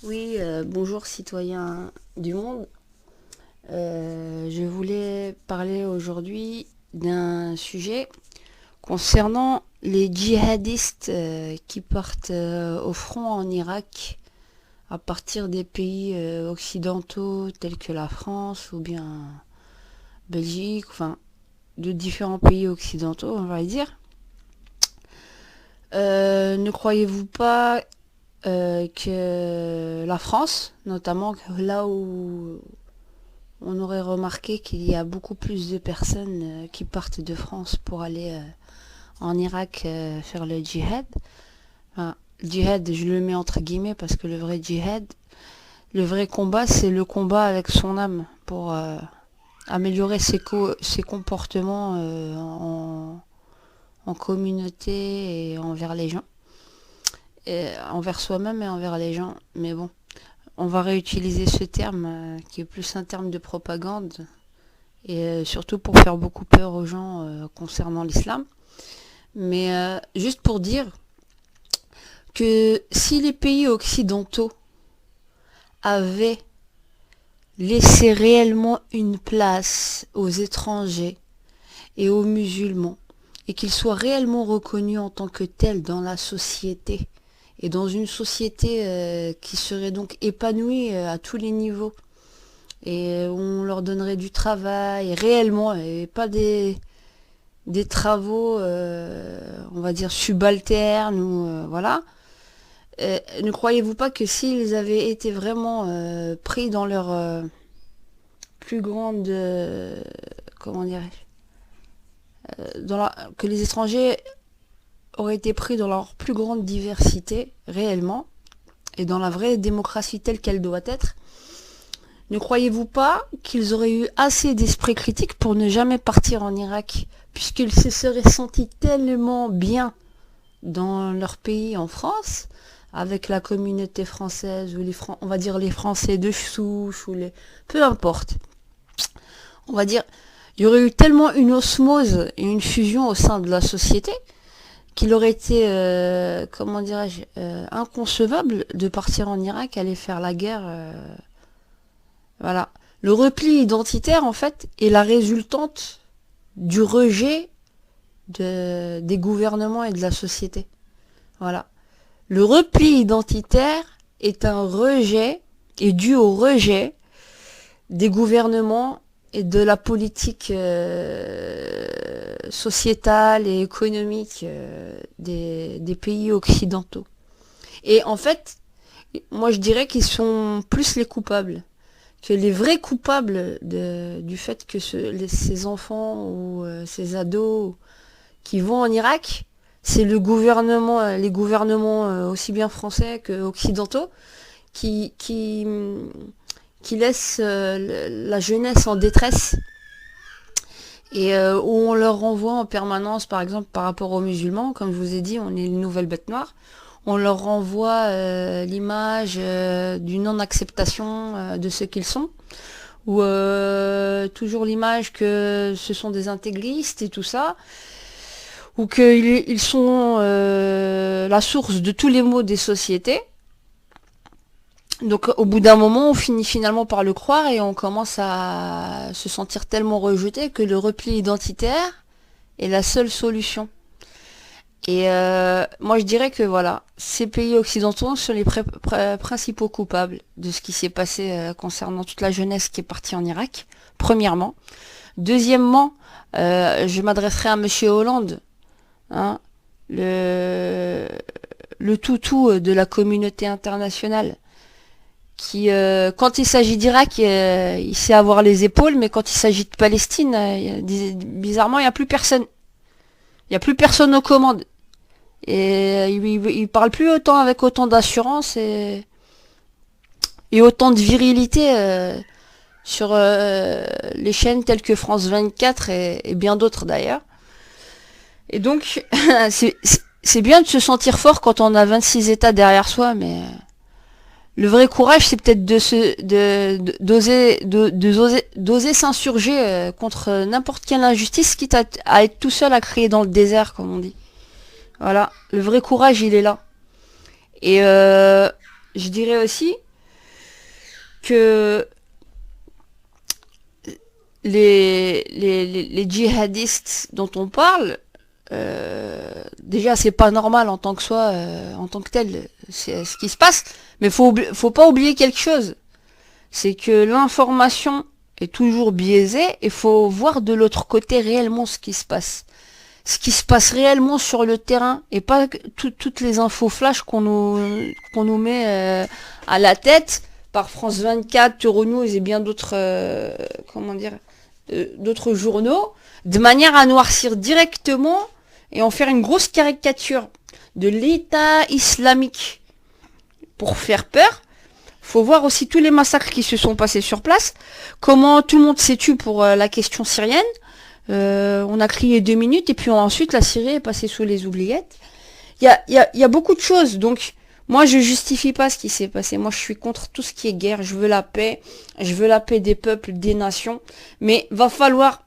Oui, bonjour citoyens du monde. Je voulais parler aujourd'hui d'un sujet concernant les djihadistes qui partent au front en Irak à partir des pays occidentaux tels que la France ou bien Belgique, enfin de différents pays occidentaux, on va dire. Ne croyez-vous pas que la France, notamment là où on aurait remarqué qu'il y a beaucoup plus de personnes qui partent de France pour aller en Irak faire le djihad. Enfin, le djihad, je le mets entre guillemets parce que le vrai djihad, le vrai combat, c'est le combat avec son âme pour améliorer ses comportements en communauté et envers les gens. Et envers soi-même et envers les gens. Mais bon, on va réutiliser ce terme qui est plus un terme de propagande et surtout pour faire beaucoup peur aux gens concernant l'islam. Mais juste pour dire que si les pays occidentaux avaient laissé réellement une place aux étrangers et aux musulmans, et qu'ils soient réellement reconnus en tant que tels dans la société, et dans une société qui serait donc épanouie à tous les niveaux, et on leur donnerait du travail réellement, et pas des travaux, on va dire, subalternes, ou voilà. Ne croyez-vous pas que s'ils avaient été vraiment pris dans leur plus grande... comment dirais-je que les étrangers auraient été pris dans leur plus grande diversité, réellement, et dans la vraie démocratie telle qu'elle doit être, ne croyez-vous pas qu'ils auraient eu assez d'esprit critique pour ne jamais partir en Irak, puisqu'ils se seraient sentis tellement bien dans leur pays en France, avec la communauté française, ou on va dire les Français de souche, ou les... peu importe. On va dire, il y aurait eu tellement une osmose et une fusion au sein de la société qu'il aurait été, comment dirais-je, inconcevable de partir en Irak, aller faire la guerre. Voilà. Le repli identitaire, en fait, est la résultante du rejet des gouvernements et de la société. Voilà. Le repli identitaire est un rejet, est dû au rejet des gouvernements et de la politique sociétale et économique des pays occidentaux. Et en fait, moi je dirais qu'ils sont plus les coupables, que les vrais coupables du fait que ces enfants ou ces ados qui vont en Irak, c'est le gouvernement, les gouvernements aussi bien français que occidentaux, qui, qui, qui laissent la jeunesse en détresse et où on leur renvoie en permanence, par exemple par rapport aux musulmans, comme je vous ai dit, on est une nouvelle bête noire, on leur renvoie l'image d'une non-acceptation de ce qu'ils sont, ou toujours l'image que ce sont des intégristes et tout ça, ou qu'ils sont la source de tous les maux des sociétés. Donc au bout d'un moment, on finit finalement par le croire et on commence à se sentir tellement rejeté que le repli identitaire est la seule solution. Et moi je dirais que voilà, ces pays occidentaux sont les principaux coupables de ce qui s'est passé concernant toute la jeunesse qui est partie en Irak, premièrement. Deuxièmement, je m'adresserai à Monsieur Hollande, hein, le toutou de la communauté internationale, qui, quand il s'agit d'Irak, il sait avoir les épaules, mais quand il s'agit de Palestine, bizarrement, il n'y a plus personne. Il n'y a plus personne aux commandes. Et il parle plus autant avec autant d'assurance et autant de virilité sur les chaînes telles que France 24 et bien d'autres d'ailleurs. Et donc, c'est bien de se sentir fort quand on a 26 États derrière soi, mais le vrai courage, c'est peut-être d'oser s'insurger contre n'importe quelle injustice, quitte à être tout seul à crier dans le désert, comme on dit. Voilà, le vrai courage, il est là. Et je dirais aussi que les djihadistes dont on parle, déjà c'est pas normal en tant que soi, en tant que tel, c'est ce qui se passe, mais faut pas oublier quelque chose, c'est que l'information est toujours biaisée et faut voir de l'autre côté réellement ce qui se passe. Ce qui se passe réellement sur le terrain et pas toutes les infos flash qu'on nous met à la tête par France 24, Euronews et bien d'autres d'autres journaux, de manière à noircir directement et en faire une grosse caricature de l'État islamique pour faire peur. Faut voir aussi tous les massacres qui se sont passés sur place, comment tout le monde s'est tué pour la question syrienne. On a crié 2 minutes et puis ensuite la Syrie est passée sous les oubliettes. Il y a beaucoup de choses, donc moi je justifie pas ce qui s'est passé. Moi je suis contre tout ce qui est guerre, je veux la paix des peuples, des nations, mais va falloir,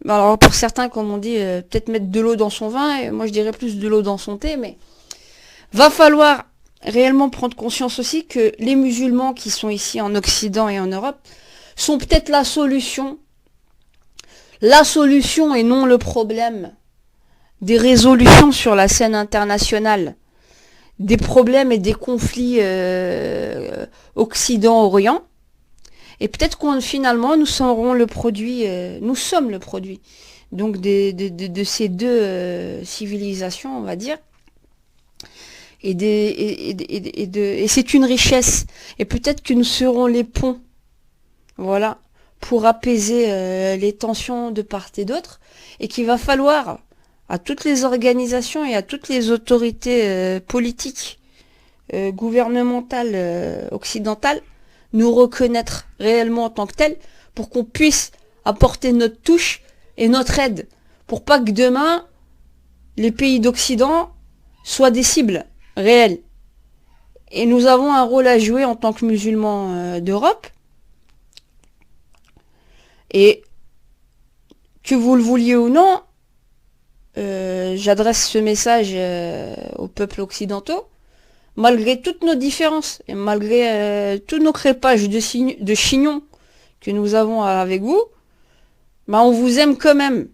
alors pour certains comme on dit, peut-être mettre de l'eau dans son vin, et moi je dirais plus de l'eau dans son thé, mais va falloir réellement prendre conscience aussi que les musulmans qui sont ici en Occident et en Europe sont peut-être la solution et non le problème des résolutions sur la scène internationale, des problèmes et des conflits Occident-Orient. Et peut-être finalement nous sommes le produit donc de ces deux civilisations, on va dire. Et c'est une richesse. Et peut-être que nous serons les ponts, voilà, pour apaiser les tensions de part et d'autre, et qu'il va falloir à toutes les organisations et à toutes les autorités politiques, gouvernementales, occidentales, nous reconnaître réellement en tant que telles, pour qu'on puisse apporter notre touche et notre aide, pour pas que demain, les pays d'Occident soient des cibles réelles. Et nous avons un rôle à jouer en tant que musulmans d'Europe. Et que vous le vouliez ou non, j'adresse ce message aux peuples occidentaux, malgré toutes nos différences et malgré tous nos crépages de chignons que nous avons avec vous, bah on vous aime quand même.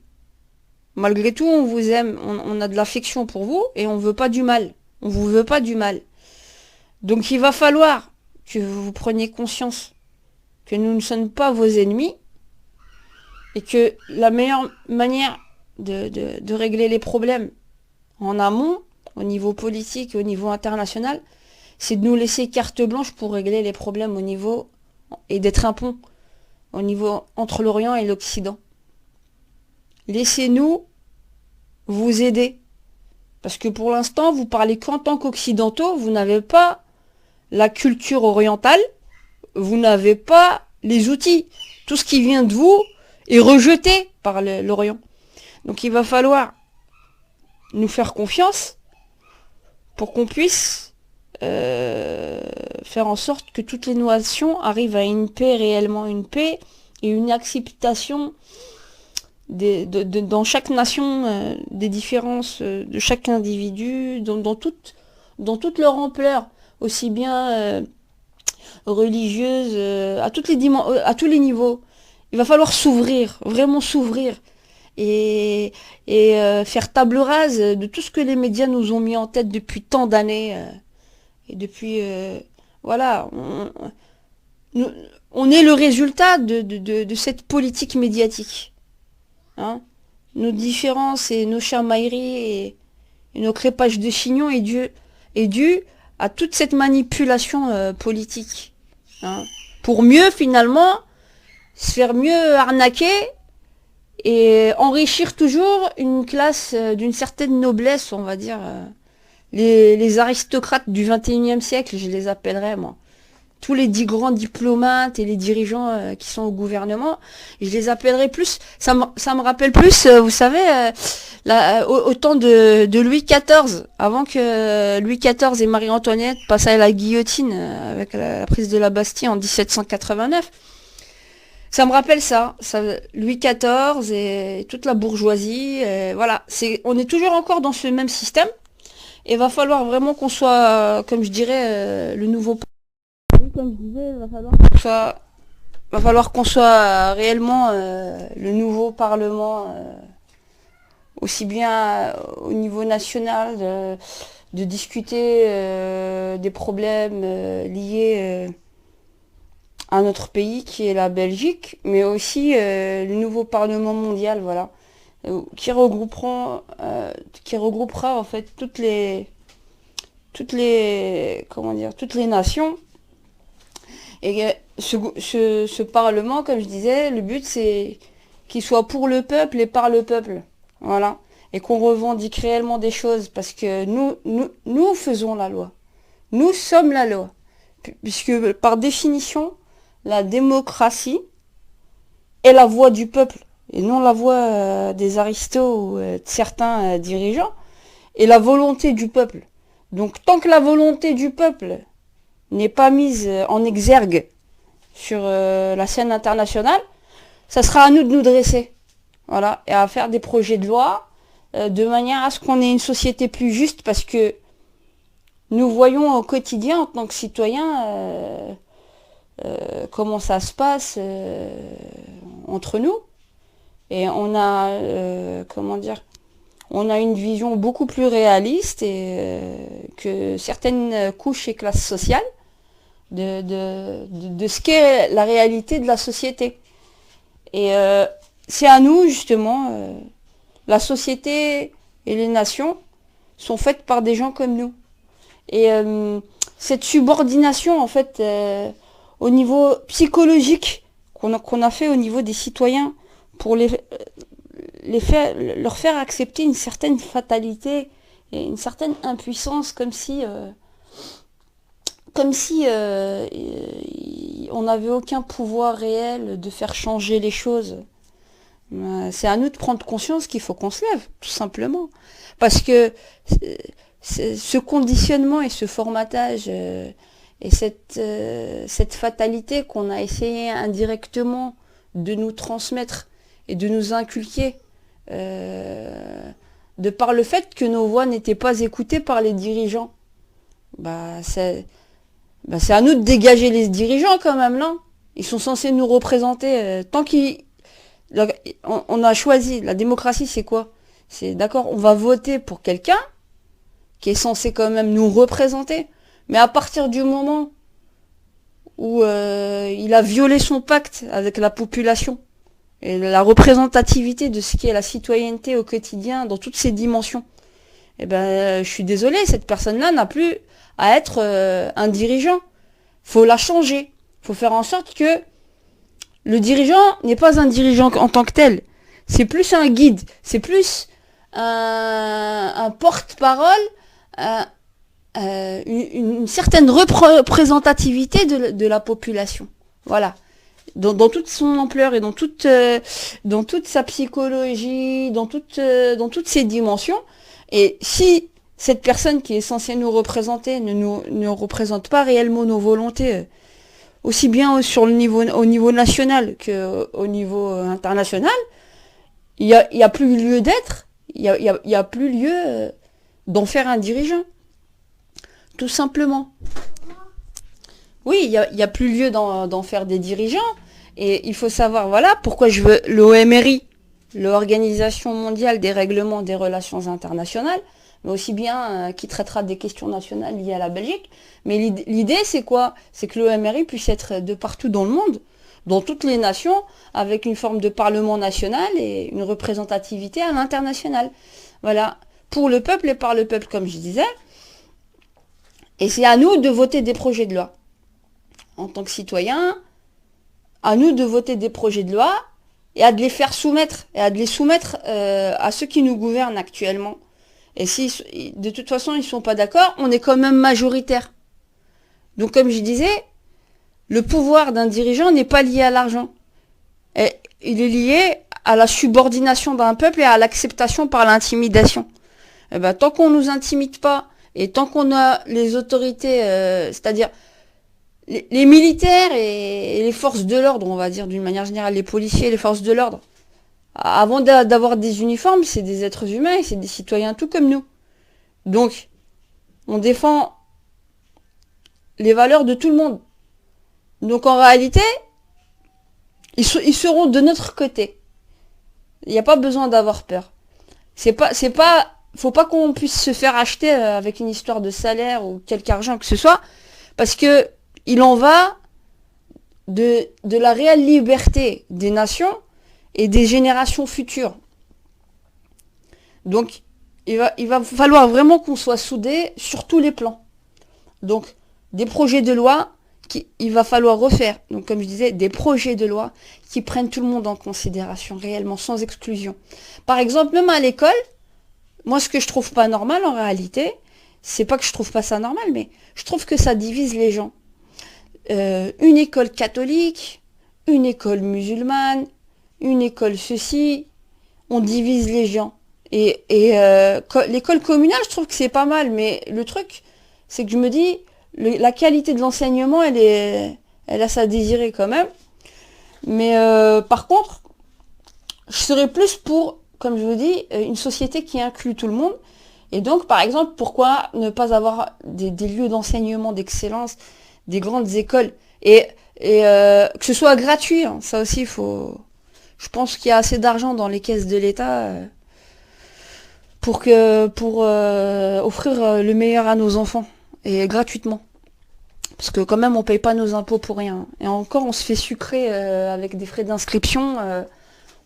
Malgré tout, on vous aime, on a de l'affection pour vous et on veut pas du mal. On vous veut pas du mal. Donc il va falloir que vous preniez conscience que nous ne sommes pas vos ennemis et que la meilleure manière de régler les problèmes en amont, au niveau politique et au niveau international, c'est de nous laisser carte blanche pour régler les problèmes au niveau et d'être un pont au niveau entre l'Orient et l'Occident. Laissez-nous vous aider. Parce que pour l'instant, vous parlez qu'en tant qu'occidentaux, vous n'avez pas la culture orientale, vous n'avez pas les outils. Tout ce qui vient de vous est rejeté par l'Orient. Donc il va falloir nous faire confiance pour qu'on puisse faire en sorte que toutes les nations arrivent à une paix, réellement une paix, et une acceptation dans chaque nation des différences de chaque individu, dans toute leur ampleur, aussi bien religieuse, à tous les niveaux. Il va falloir s'ouvrir, vraiment s'ouvrir, et faire table rase de tout ce que les médias nous ont mis en tête depuis tant d'années. Et depuis, voilà, on est le résultat de cette politique médiatique. Hein, nos différences et nos chamailleries et nos crépages de chignons est dû à toute cette manipulation politique. Hein, pour mieux, finalement, se faire mieux arnaquer et enrichir toujours une classe d'une certaine noblesse, on va dire. Les aristocrates du 21e siècle, je les appellerais, moi. Tous les 10 grands diplomates et les dirigeants qui sont au gouvernement, je les appellerais plus, ça me rappelle plus, vous savez, au temps de Louis XIV, avant que Louis XIV et Marie-Antoinette passent à la guillotine avec la prise de la Bastille en 1789. Ça me rappelle ça, Louis XIV et toute la bourgeoisie, voilà, on est toujours encore dans ce même système, et va falloir vraiment qu'on soit, comme je dirais, le nouveau comme je disais, va falloir qu'on soit réellement le nouveau Parlement, aussi bien au niveau national, de discuter des problèmes liés à notre pays qui est la Belgique, mais aussi le nouveau Parlement mondial, voilà, qui regroupera en fait toutes les nations. Et ce Parlement, comme je disais, le but c'est qu'il soit pour le peuple et par le peuple. Voilà. Et qu'on revendique réellement des choses. Parce que nous faisons la loi. Nous sommes la loi. Puisque par définition, la démocratie est la voix du peuple. Et non la voix des aristos ou de certains dirigeants. Et la volonté du peuple. Donc tant que la volonté du peuple n'est pas mise en exergue sur la scène internationale, ça sera à nous de nous dresser. Voilà, et à faire des projets de loi de manière à ce qu'on ait une société plus juste, parce que nous voyons au quotidien en tant que citoyens comment ça se passe entre nous, et on a on a une vision beaucoup plus réaliste que certaines couches et classes sociales de ce qu'est la réalité de la société. Et c'est à nous, justement, la société et les nations sont faites par des gens comme nous. Et cette subordination, en fait, au niveau psychologique qu'on a fait au niveau des citoyens pour leur faire accepter une certaine fatalité et une certaine impuissance, comme si on n'avait aucun pouvoir réel de faire changer les choses. C'est à nous de prendre conscience qu'il faut qu'on se lève, tout simplement. Parce que ce conditionnement et ce formatage et cette fatalité qu'on a essayé indirectement de nous transmettre et de nous inculquer, de par le fait que nos voix n'étaient pas écoutées par les dirigeants, c'est à nous de dégager les dirigeants quand même, non? Ils sont censés nous représenter. On a choisi, la démocratie c'est quoi? C'est d'accord, on va voter pour quelqu'un qui est censé quand même nous représenter. Mais à partir du moment où il a violé son pacte avec la population et la représentativité de ce qui est la citoyenneté au quotidien dans toutes ses dimensions, je suis désolée, cette personne-là n'a plus à être un dirigeant. Faut la changer. Faut faire en sorte que le dirigeant n'est pas un dirigeant en tant que tel. C'est plus un guide. C'est plus un porte-parole, une certaine représentativité de la population. Voilà. Dans toute son ampleur et dans toute sa psychologie, dans toutes ses dimensions. Et si cette personne qui est censée nous représenter ne représente pas réellement nos volontés, aussi bien au niveau national qu'au niveau international, il y a plus lieu d'être, il y a plus lieu d'en faire un dirigeant. Tout simplement. Oui, il y a plus lieu d'en faire des dirigeants. Et il faut savoir, voilà, pourquoi je veux l'OMRI, l'Organisation mondiale des règlements des relations internationales, mais aussi bien qui traitera des questions nationales liées à la Belgique. Mais l'idée, c'est quoi? C'est que l'OMRI puisse être de partout dans le monde, dans toutes les nations, avec une forme de parlement national et une représentativité à l'international. Voilà, pour le peuple et par le peuple, comme je disais. Et c'est à nous de voter des projets de loi. En tant que citoyens, à nous de voter des projets de loi et à de les faire soumettre, et à de les soumettre à ceux qui nous gouvernent actuellement. Et si de toute façon ils sont pas d'accord, on est quand même majoritaire. Donc comme je disais, le pouvoir d'un dirigeant n'est pas lié à l'argent. Et il est lié à la subordination d'un peuple et à l'acceptation par l'intimidation. Et tant qu'on nous intimide pas, et tant qu'on a les autorités, c'est-à-dire les militaires et les forces de l'ordre, on va dire d'une manière générale, les policiers et les forces de l'ordre, avant d'avoir des uniformes, c'est des êtres humains et c'est des citoyens tout comme nous. Donc, on défend les valeurs de tout le monde. Donc en réalité, ils seront de notre côté. Il n'y a pas besoin d'avoir peur. Faut pas qu'on puisse se faire acheter avec une histoire de salaire ou quelque argent que ce soit, parce que il en va de la réelle liberté des nations et des générations futures. Donc, il va falloir vraiment qu'on soit soudés sur tous les plans. Donc, des projets de loi il va falloir refaire. Donc, comme je disais, des projets de loi qui prennent tout le monde en considération, réellement, sans exclusion. Par exemple, même à l'école, moi, ce que je trouve pas normal, en réalité, c'est pas que je trouve pas ça normal, mais je trouve que ça divise les gens. Une école catholique, une école musulmane, une école ceci, on divise les gens. L'école communale, je trouve que c'est pas mal, mais le truc, c'est que je me dis, la qualité de l'enseignement, elle a sa désirée quand même. Mais par contre, je serais plus pour, comme je vous dis, une société qui inclut tout le monde. Et donc, par exemple, pourquoi ne pas avoir des lieux d'enseignement d'excellence, des grandes écoles, que ce soit gratuit, hein. Ça aussi, je pense qu'il y a assez d'argent dans les caisses de l'État pour offrir le meilleur à nos enfants, et gratuitement. Parce que quand même, on paye pas nos impôts pour rien. Et encore, on se fait sucrer avec des frais d'inscription.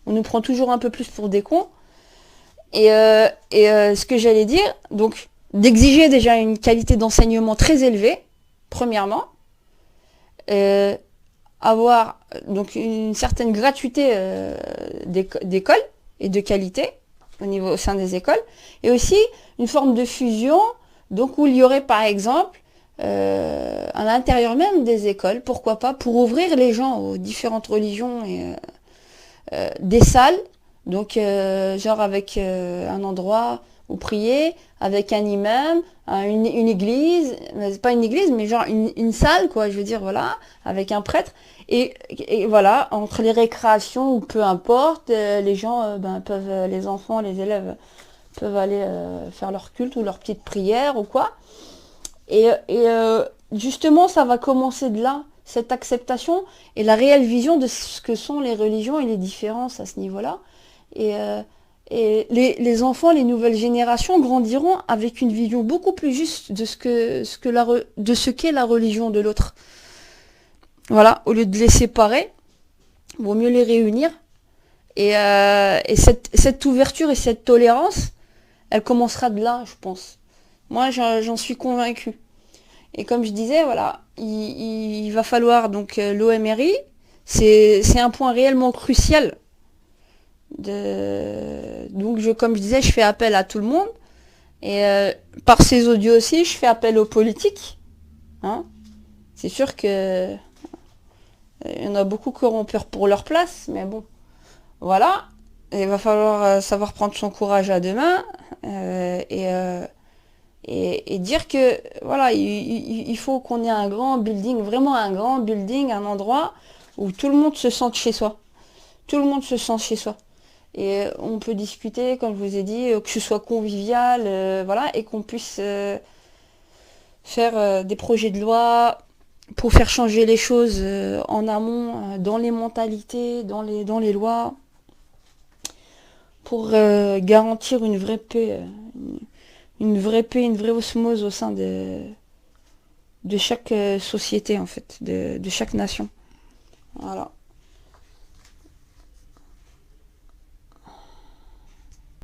On nous prend toujours un peu plus pour des cons. Ce que j'allais dire, donc, d'exiger déjà une qualité d'enseignement très élevée, premièrement. Avoir donc une certaine gratuité d'école et de qualité au sein des écoles. Et aussi une forme de fusion, donc où il y aurait par exemple à l'intérieur même des écoles, pourquoi pas, pour ouvrir les gens aux différentes religions et des salles, donc genre avec un endroit où prier, avec un imam, une église, mais pas une église, mais genre une salle, quoi, je veux dire, voilà, avec un prêtre, et voilà, entre les récréations ou peu importe, les gens peuvent, les enfants, les élèves peuvent aller faire leur culte ou leur petite prière ou quoi. Justement, ça va commencer de là, cette acceptation et la réelle vision de ce que sont les religions et les différences à ce niveau-là. Et les enfants, les nouvelles générations grandiront avec une vision beaucoup plus juste de ce qu'est la religion de l'autre. Voilà, au lieu de les séparer, il vaut mieux les réunir. Et cette ouverture et cette tolérance, elle commencera de là, je pense. Moi, j'en suis convaincue. Et comme je disais, voilà, il va falloir donc l'OMRI, c'est un point réellement crucial. Donc, comme je disais, je fais appel à tout le monde. Et par ces audios aussi, je fais appel aux politiques. Hein. C'est sûr que il y en a beaucoup qui auront peur pour leur place, mais bon, voilà. Il va falloir savoir prendre son courage à deux mains et dire que voilà, il faut qu'on ait un grand building, vraiment un grand building, un endroit où tout le monde se sente chez soi. Tout le monde se sent chez soi. Et on peut discuter, comme je vous ai dit, que ce soit convivial, voilà, et qu'on puisse faire des projets de loi pour faire changer les choses en amont, dans les mentalités, dans les lois, pour garantir une vraie paix, une vraie osmose au sein de chaque société, en fait, de chaque nation. Voilà.